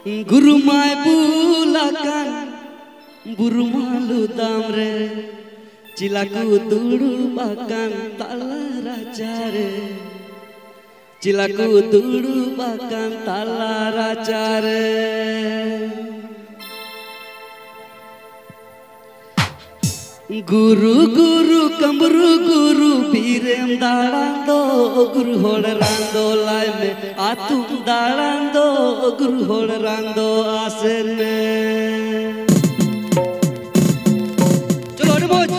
Guru mai bulakan buru malu damre cilaku tudu bakan tala racare cilaku tudu bakan tala racare Guru guru kambru guru birem darando guru holrando lai me atum darando guru holrando asene chalo ade moj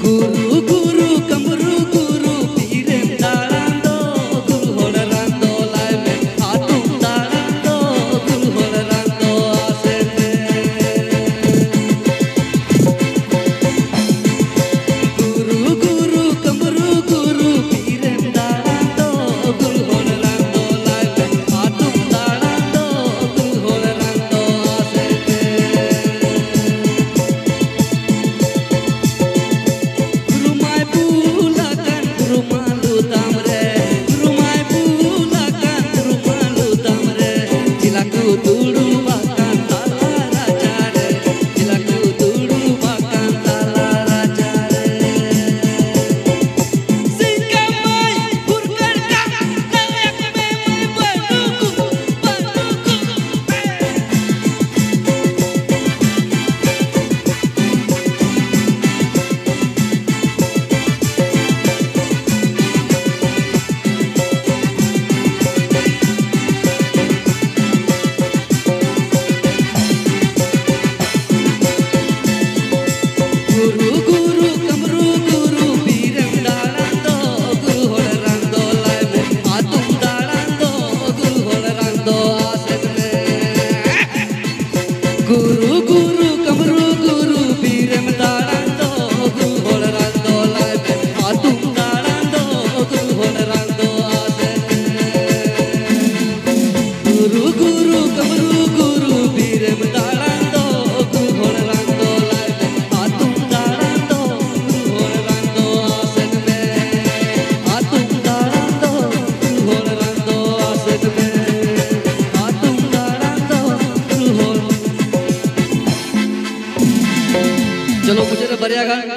Guru guru kamru guru birem darando guru holrando lai me atum darando guru holrando asene Guru guru kamru guru birem darando guru holrando lai me atum darando guru holrando asene atum darando guru holrando asene atum darando guru hol चलो मुझे बढ़िया गाना